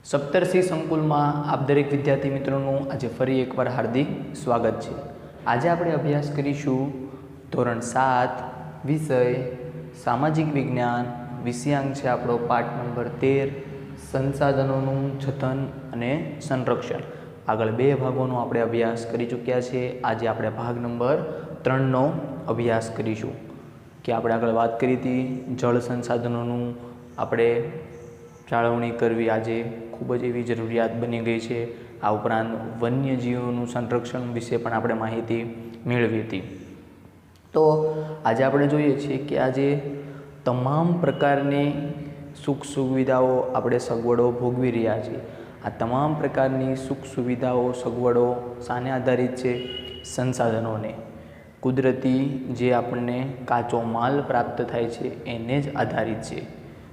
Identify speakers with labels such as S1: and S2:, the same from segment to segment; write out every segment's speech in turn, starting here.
S1: સપ્તર્ષિ સંકુલમાં આપ દરેક વિદ્યાર્થી મિત્રોનું આજે ફરી એકવાર હાર્દિક સ્વાગત છે। આજે આપણે અભ્યાસ કરીશું ધોરણ 7 વિષય સામાજિક વિજ્ઞાન, વિષયાંક છે આપણો પાઠ નંબર 13 સંસાધનોનું જતન અને સંરક્ષણ। આગળ બે ભાગોનો આપણે અભ્યાસ કરી ચૂક્યા છે। આજે આપણે ભાગ નંબર 3નો અભ્યાસ કરીશું કે આપણે આગળ વાત કરી હતી જળ સંસાધનોનું આપણે જાળવણી કરવી આજે ખૂબ જ એવી જરૂરિયાત બની ગઈ છે। આ ઉપરાંત વન્યજીવોનું સંરક્ષણ વિશે પણ આપણે માહિતી મેળવી હતી। તો આજે આપણે જોઈએ છીએ કે આજે તમામ પ્રકારની સુખ સુવિધાઓ આપણે સગવડો ભોગવી રહ્યા છીએ। આ તમામ પ્રકારની સુખ સુવિધાઓ સગવડો શાને આધારિત છે? સંસાધનોને, કુદરતી જે આપણને કાચો માલ પ્રાપ્ત થાય છે એને જ આધારિત છે।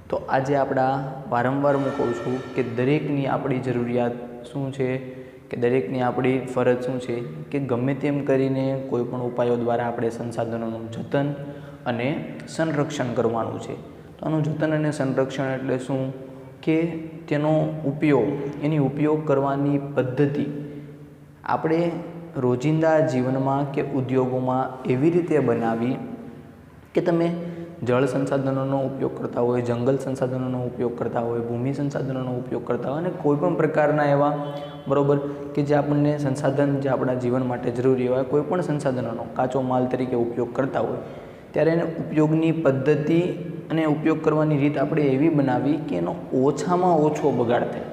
S1: તો આજે આપણા વારંવાર હું કહું છું કે દરેકની આપણી જરૂરિયાત શું છે, કે દરેકની આપણી ફરજ શું છે કે ગમે તેમ કરીને કોઈ પણ ઉપાયો દ્વારા આપણે સંસાધનોનું જતન અને સંરક્ષણ કરવાનું છે। તો આનું જતન અને સંરક્ષણ એટલે શું કે તેનો ઉપયોગ, એની ઉપયોગ કરવાની પદ્ધતિ આપણે રોજિંદા જીવનમાં કે ઉદ્યોગોમાં એવી રીતે બનાવી કે તમે જળ સંસાધનોનો ઉપયોગ કરતા હોય, જંગલ સંસાધનોનો ઉપયોગ કરતા હોય, ભૂમિ સંસાધનોનો ઉપયોગ કરતા હોય અને કોઈપણ પ્રકારના એવા બરાબર કે જે આપણને સંસાધન જે આપણા જીવન માટે જરૂરી હોય કોઈપણ સંસાધનોનો કાચો માલ તરીકે ઉપયોગ કરતા હોય ત્યારે એને ઉપયોગની પદ્ધતિ અને ઉપયોગ કરવાની રીત આપણે એવી બનાવી કે એનો ઓછામાં ઓછો બગાડ થાય।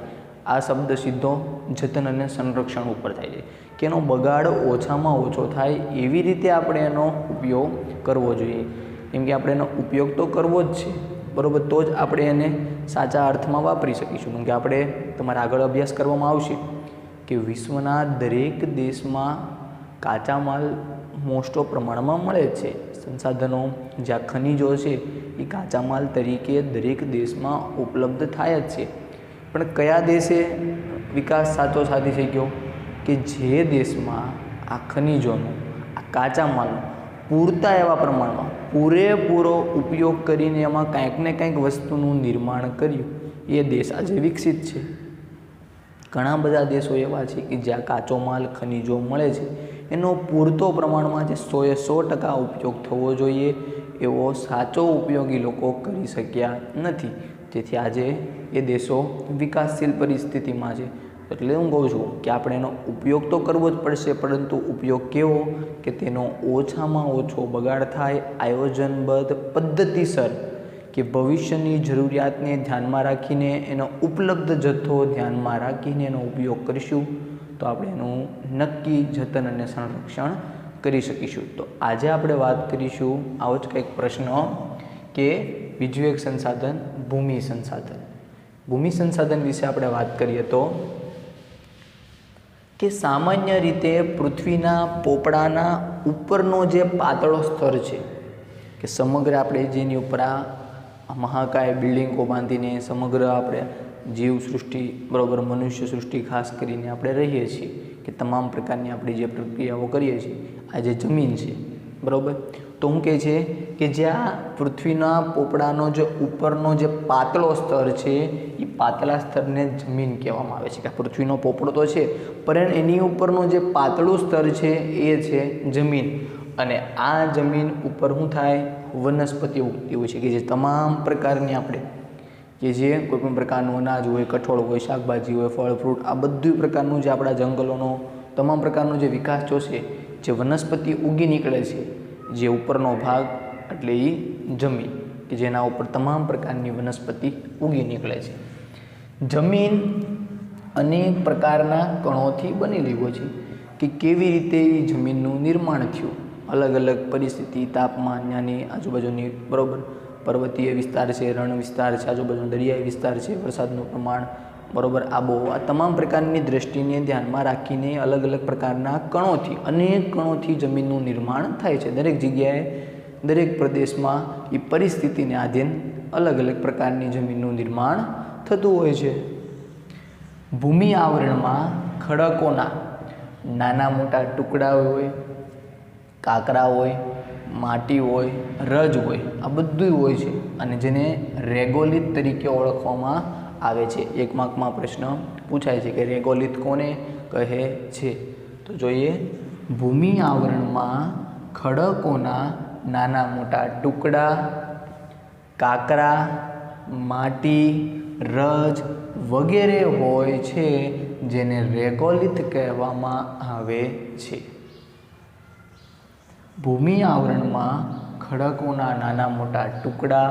S1: આ શબ્દ સીધો જતન અને સંરક્ષણ ઉપર થાય છે કે એનો બગાડ ઓછામાં ઓછો થાય એવી રીતે આપણે એનો ઉપયોગ કરવો જોઈએ। કેમ કે આપણે એનો ઉપયોગ તો કરવો જ છે બરાબર, તો જ આપણે એને સાચા અર્થમાં વાપરી શકીશું। કેમ કે આપણે તમારા આગળ અભ્યાસ કરવામાં આવશે કે વિશ્વના દરેક દેશમાં કાચા માલ મોસ્ટ ઓફ પ્રમાણમાં મળે છે। સંસાધનો જ્યાં ખનિજો છે એ કાચા માલ તરીકે દરેક દેશમાં ઉપલબ્ધ થાય જ છે, પણ કયા દેશે વિકાસ સાચો સાધી શક્યો કે જે દેશમાં આ ખનિજોનું, આ કાચા માલનું પૂરતા એવા પ્રમાણમાં પૂરેપૂરો ઉપયોગ કરીને એમાં કંઈક ને કંઈક વસ્તુનું નિર્માણ કર્યું એ દેશ આજે વિકસિત છે। ઘણા બધા દેશો એવા છે કે જ્યાં કાચો માલ ખનિજો મળે છે એનો પૂરતો પ્રમાણમાં જે 100% ઉપયોગ થવો જોઈએ એવો સાચો ઉપયોગ એ લોકો કરી શક્યા નથી, જેથી આજે એ દેશો વિકાસશીલ પરિસ્થિતિમાં છે। એટલે હું કહું છું કે આપણે એનો ઉપયોગ તો કરવો જ પડશે, પરંતુ ઉપયોગ કેવો કે તેનો ઓછામાં ઓછો બગાડ થાય, આયોજનબદ્ધ, પદ્ધતિસર, કે ભવિષ્યની જરૂરિયાતને ધ્યાનમાં રાખીને એનો ઉપલબ્ધ જથ્થો ધ્યાનમાં રાખીને એનો ઉપયોગ કરીશું તો આપણે એનું નક્કી જતન અને સંરક્ષણ કરી શકીશું। તો આજે આપણે વાત કરીશું આવો જ કંઈક પ્રશ્ન કે બીજું એક સંસાધન ભૂમિ સંસાધન। ભૂમિ સંસાધન વિશે આપણે વાત કરીએ તો કે સામાન્ય રીતે પૃથ્વીના પોપડાના ઉપરનો જે પાતળો સ્તર છે કે સમગ્ર આપણે જેની ઉપર આ મહાકાય બિલ્ડિંગો બાંધીને સમગ્ર આપણે જીવસૃષ્ટિ બરાબર મનુષ્ય સૃષ્ટિ ખાસ કરીને આપણે રહીએ છીએ કે તમામ પ્રકારની આપણી જે પ્રક્રિયાઓ કરીએ છીએ આ જે જમીન છે બરાબર, તો શું કહે છે કે જ્યાં પૃથ્વીના પોપડાનો જે ઉપરનો જે પાતળો સ્તર છે એ પાતળા સ્તરને જમીન કહેવામાં આવે છે। કે પૃથ્વીનો પોપડો તો છે પણ એની ઉપરનો જે પાતળું સ્તર છે એ છે જમીન, અને આ જમીન ઉપર શું થાય વનસ્પતિ ઉગતી હોય છે કે જે તમામ પ્રકારની આપણે કે જે કોઈપણ પ્રકારનું અનાજ હોય, કઠોળ હોય, શાકભાજી હોય, ફળ ફ્રૂટ, આ બધું પ્રકારનું જે આપણા જંગલોનો તમામ પ્રકારનો જે વિકાસ જોશે, જે વનસ્પતિ ઉગી નીકળે છે, જે ઉપરનો ભાગ એટલે એ જમીન કે જેના ઉપર તમામ પ્રકારની વનસ્પતિ ઉગી નીકળે છે। જમીન અનેક પ્રકારના કણોથી બનેલી હોય છે કે કેવી રીતે એ જમીનનું નિર્માણ થયું, અલગ અલગ પરિસ્થિતિ, તાપમાન, ત્યાંની આજુબાજુની બરાબર પર્વતીય વિસ્તાર છે, રણ વિસ્તાર છે, આજુબાજુનો દરિયાઈ વિસ્તાર છે, વરસાદનું પ્રમાણ બરાબર, આબોહવા, તમામ પ્રકારની દ્રષ્ટિને ધ્યાનમાં રાખીને અલગ અલગ પ્રકારના કણોથી, અનેક કણોથી જમીનનું નિર્માણ થાય છે। દરેક જગ્યાએ દરેક પ્રદેશમાં એ પરિસ્થિતિને આધીન અલગ અલગ પ્રકારની જમીનનું નિર્માણ થતું હોય છે। ભૂમિ આવરણમાં ખડકોના નાના મોટા ટુકડા હોય, કાંકરા હોય, માટી હોય, રજ હોય, આ બધું હોય છે અને જેને રેગોલિથ તરીકે ઓળખવામાં આવે છે। 1 માર્કમાં પ્રશ્ન પૂછાય છે કે રેગોલિથ કોને કહે છે। તો જોઈએ, ભૂમિ આવરણમાં ખડકોના નાના મોટા ટુકડા, કાંકરા, માટી, રજ વગેરે હોય છે, જેને રેગોલિથ કહેવામાં આવે છે। ભૂમિ આવરણમાં ખડકોના નાના મોટા ટુકડા,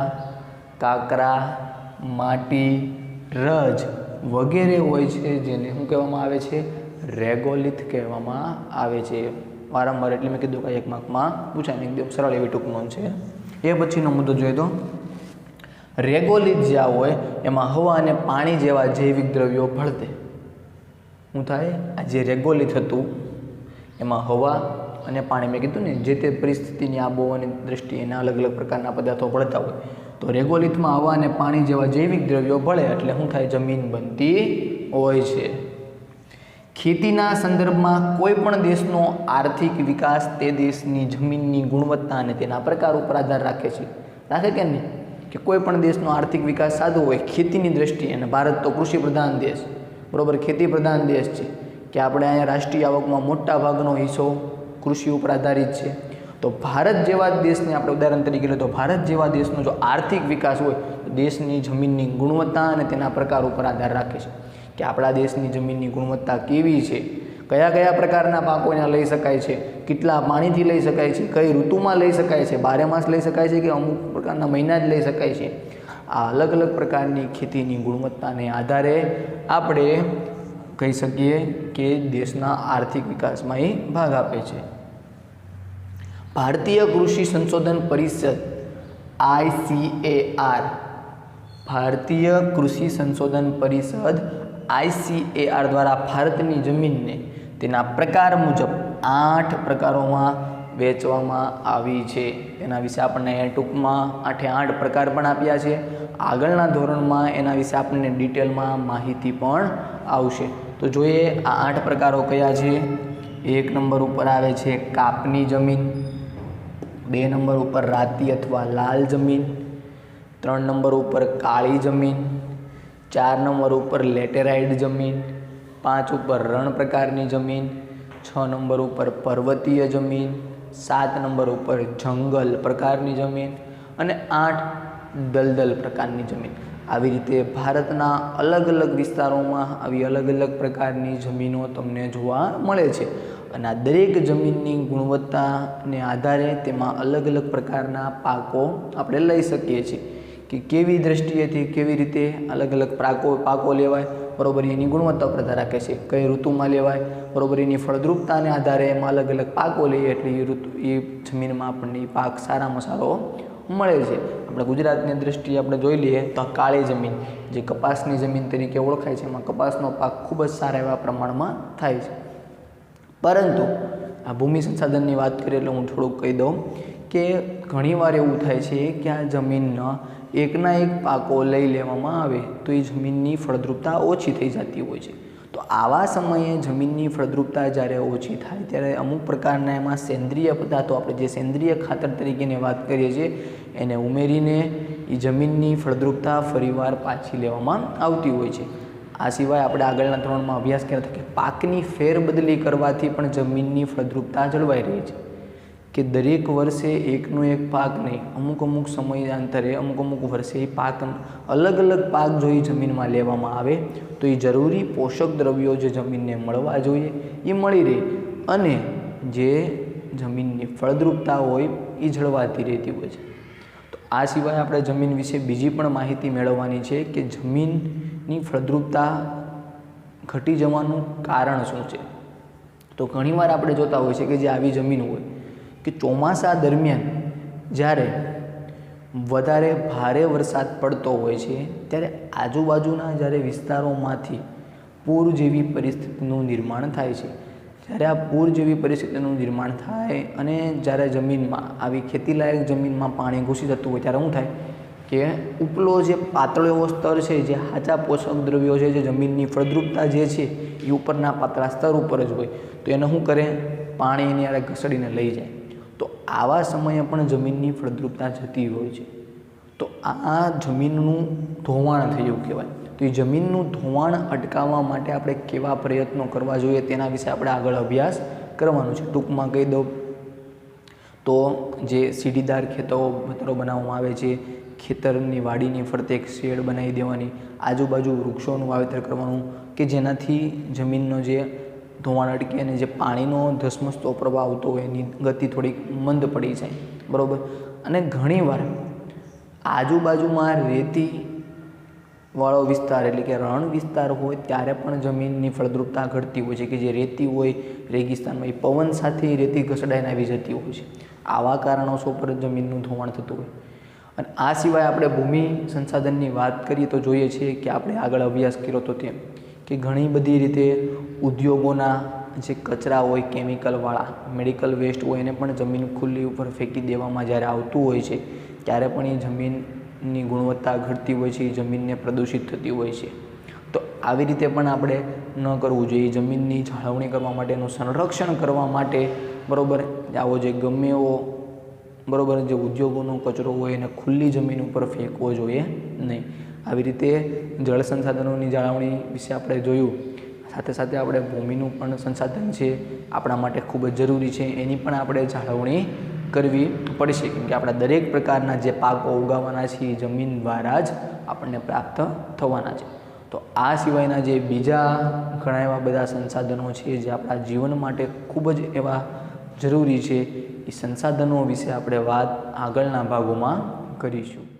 S1: કાંકરા, માટી, રજ વગેરે હોય છે, જેને શું કહેવામાં આવે છે? રેગોલિથ કહેવામાં આવે છે। વારંવાર એટલે મેં કીધું કે 1 માર્કમાં પૂછાય, એકદમ સરળ એવી ટૂંક નોંધ છે। એ પછીનો મુદ્દો જોઈએ તો રેગોલિથ જ્યાં હોય એમાં હવા અને પાણી જેવા જૈવિક દ્રવ્યો ભળતે। શું થાય? આ જે રેગોલિથ હતું એમાં હવા અને પાણી, મેં કીધું ને જે તે પરિસ્થિતિની આબોહવાની દ્રષ્ટિએ એના અલગ અલગ પ્રકારના પદાર્થો ભળતા હોય, તો રેગોલિથમાં હવા અને પાણી જેવા જૈવિક દ્રવ્યો ભળે એટલે શું થાય? જમીન બનતી હોય છે। ખેતીના સંદર્ભમાં કોઈ પણ દેશનો આર્થિક વિકાસ તે દેશની જમીનની ગુણવત્તા અને તેના પ્રકાર ઉપર આધાર રાખે છે। રાખે કે નહીં? કે કોઈ પણ દેશનો આર્થિક વિકાસ સાધવો હોય ખેતીની દ્રષ્ટિએ, અને ભારત તો કૃષિ પ્રધાન દેશ, બરાબર, ખેતી પ્રધાન દેશ છે, કે આપણે અહીંયા રાષ્ટ્રીય આવકમાં મોટા ભાગનો હિસ્સો કૃષિ ઉપર આધારિત છે। તો ભારત જેવા દેશને આપણે ઉદાહરણ તરીકે લો, તો ભારત જેવા દેશનો જો આર્થિક વિકાસ હોય તો દેશની જમીનની ગુણવત્તા અને તેના પ્રકાર ઉપર આધાર રાખે છે, કે આપણા દેશની જમીનની ગુણવત્તા કેવી છે, કયા કયા પ્રકારના પાકો અહીંયા લઈ શકાય છે, કેટલા પાણીથી લઈ શકાય છે, કઈ ઋતુમાં લઈ શકાય છે, 12 માસ લઈ શકાય છે કે અમુક પ્રકારના મહિના જ લઈ શકાય છે। આ અલગ અલગ પ્રકારની ખેતીની ગુણવત્તાને આધારે આપણે કહી શકીએ કે દેશના આર્થિક વિકાસમાં એ ભાગ આપે છે। ભારતીય કૃષિ સંશોધન પરિષદ ICAR, ભારતીય કૃષિ સંશોધન પરિષદ ICAR દ્વારા ભારતની જમીનને તેના પ્રકાર મુજબ 8 પ્રકારોમાં વહેંચવામાં આવી છે। એના વિશે આપણને ટૂંકમાં 8 પ્રકાર પણ આપ્યા છે। આગળના ધોરણમાં એના વિશે આપણને ડિટેલમાં માહિતી પણ આવશે। તો જોઈએ આ 8 પ્રકારો કયા છે। 1 નંબર ઉપર આવે છે કાપની જમીન, 2 નંબર ઉપર રાતી અથવા લાલ જમીન, 3 નંબર ઉપર કાળી જમીન, 4 નંબર ઉપર લેટેરાઇટ જમીન, 5 ઉપર રણ પ્રકારની જમીન, 6 નંબર ઉપર પર્વતીય જમીન, 7 નંબર ઉપર જંગલ પ્રકારની જમીન અને 8 દલદલ પ્રકારની જમીન। આવી રીતે ભારતના અલગ અલગ વિસ્તારોમાં આવી અલગ અલગ પ્રકારની જમીનો તમને જોવા મળે છે, અને આ દરેક જમીનની ગુણવત્તાને આધારે તેમાં અલગ અલગ પ્રકારના પાકો આપણે લઈ શકીએ છીએ, કે કેવી દ્રષ્ટિએથી કેવી રીતે અલગ અલગ પાકો લેવાય, બરોબર, એની ગુણવત્તા પર આધાર રાખે છે, કઈ ઋતુમાં લેવાય, બરોબર, એની ફળદ્રુપતાને આધારે એમાં અલગ અલગ પાકો લઈએ એટલે એ જમીનમાં આપણને પાક સારામાં સારો મળે છે। આપણે ગુજરાતની દ્રષ્ટિએ આપણે જોઈ લઈએ તો કાળી જમીન જે કપાસની જમીન તરીકે ઓળખાય છે, એમાં કપાસનો પાક ખૂબ જ સારા એવા પ્રમાણમાં થાય છે। પરંતુ આ ભૂમિ સંસાધનની વાત કરીએ એટલે હું થોડુંક કહી દઉં કે ઘણીવાર એવું થાય છે કે આ જમીનના એકના એક પાકો લઈ લેવામાં આવે તો એ જમીનની ફળદ્રુપતા ઓછી થઈ જતી હોય છે। તો આવા સમયે જમીનની ફળદ્રુપતા જ્યારે ઓછી થાય ત્યારે અમુક પ્રકારના એમાં સેન્દ્રિય પદાર્થો, આપણે જે સેન્દ્રિય ખાતર તરીકેની વાત કરીએ છીએ, એને ઉમેરીને એ જમીનની ફળદ્રુપતા ફરીવાર પાછી લેવામાં આવતી હોય છે। આ સિવાય આપણે આગળના ધોરણમાં અભ્યાસ કર્યો હતો કે પાકની ફેરબદલી કરવાથી પણ જમીનની ફળદ્રુપતા જળવાઈ રહી છે, કે દરેક વર્ષે એકનો એક પાક નહીં, અમુક અમુક સમયાંતરે અમુક વર્ષે એ પાક અલગ અલગ પાક જો એ જમીનમાં લેવામાં આવે તો એ જરૂરી પોષક દ્રવ્યો જે જમીનને મળવા જોઈએ એ મળી રહે, અને જે જમીનની ફળદ્રુપતા હોય એ જળવાતી રહેતી હોય છે। તો આ સિવાય આપણે જમીન વિશે બીજી પણ માહિતી મેળવવાની છે કે જમીનની ફળદ્રુપતા ઘટી જવાનું કારણ શું છે। તો ઘણીવાર આપણે જોતા હોય છે કે જે આવી જમીન હોય કે ચોમાસા દરમિયાન જ્યારે વધારે ભારે વરસાદ પડતો હોય છે ત્યારે આજુબાજુના જ્યારે વિસ્તારોમાંથી પૂર જેવી પરિસ્થિતિનું નિર્માણ થાય છે। જ્યારે આ પૂર જેવી પરિસ્થિતિનું નિર્માણ થાય અને જ્યારે જમીનમાં આવી ખેતીલાયક જમીનમાં પાણી ઘૂસી જતું હોય ત્યારે શું થાય કે ઉપલો જે પાતળો એવો સ્તર છે, જે સાચા પોષક દ્રવ્યો છે, જે જમીનની ફળદ્રુપતા જે છે એ ઉપરના પાતળા સ્તર ઉપર જ હોય, તો એને શું કરે, પાણી એની આરે ઘસડીને લઈ જાય। તો આવા સમયે પણ જમીનની ફળદ્રુપતા જતી હોય છે, તો આ જમીનનું ધોવાણ થયું કહેવાય। તો તો એ જમીનનું ધોવાણ અટકાવવા માટે આપણે કેવા પ્રયત્નો કરવા જોઈએ તેના વિશે આપણે આગળ અભ્યાસ કરવાનો છે. ટૂંકમાં કહી દઉં તો જે સીડીદાર ખેતરો બનાવવામાં આવે છે, ખેતરની વાડીની ફરતે એક શેડ બનાવી દેવાની, આજુબાજુ વૃક્ષોનું વાવેતર કરવાનું કે જેનાથી જમીનનો જે ધોવાણ અટકે અને જે પાણીનો ધસમસતો પ્રવાહ આવતો હોય એની ગતિ થોડીક મંદ પડી જાય, બરાબર. અને ઘણીવાર આજુબાજુમાં રેતીવાળો વિસ્તાર એટલે કે રણ વિસ્તાર હોય ત્યારે પણ જમીનની ફળદ્રુપતા ઘટતી હોય છે, કે જે રેતી હોય રેગિસ્તાનમાં એ પવન સાથે રેતી ઘસડાઈને આવી જતી હોય છે. આવા કારણોસર પર જમીનનું ધોવાણ થતું હોય. અને આ સિવાય આપણે ભૂમિ સંસાધનની વાત કરીએ તો જોઈએ છીએ કે આપણે આગળ અભ્યાસ કર્યો હતો તેમ કે ઘણી બધી રીતે ઉદ્યોગોના જે કચરા હોય કેમિકલવાળા મેડિકલ વેસ્ટ હોય એને પણ જમીન ખુલ્લી ઉપર ફેંકી દેવામાં જ્યારે આવતું હોય છે ત્યારે પણ એ જમીનની ગુણવત્તા ઘટતી હોય છે, એ જમીનને પ્રદૂષિત થતી હોય છે. તો આવી રીતે પણ આપણે ન કરવું જોઈએ. જમીનની જાળવણી કરવા માટે, એનું સંરક્ષણ કરવા માટે, બરાબર, આવો જે ગમે એવો, બરાબર, જે ઉદ્યોગોનો કચરો હોય એને ખુલ્લી જમીન ઉપર ફેંકવો જોઈએ નહીં. આવી રીતે જળ સંસાધનોની જાળવણી વિશે આપણે જોયું. સાથે સાથે આપણે ભૂમિનું પણ સંસાધન છે આપણા માટે ખૂબ જ જરૂરી છે, એની પણ આપણે જાળવણી કરવી પડશે, કેમ કે આપણા દરેક પ્રકારના જે પાકો ઉગાવવાના છે એ જમીન દ્વારા જ આપણને પ્રાપ્ત થવાના છે. તો આ સિવાયના જે બીજા ઘણા એવા બધા સંસાધનો છે જે આપણા જીવન માટે ખૂબ જ એવા જરૂરી છે, એ સંસાધનો વિશે આપણે વાત આગળના ભાગોમાં કરીશું.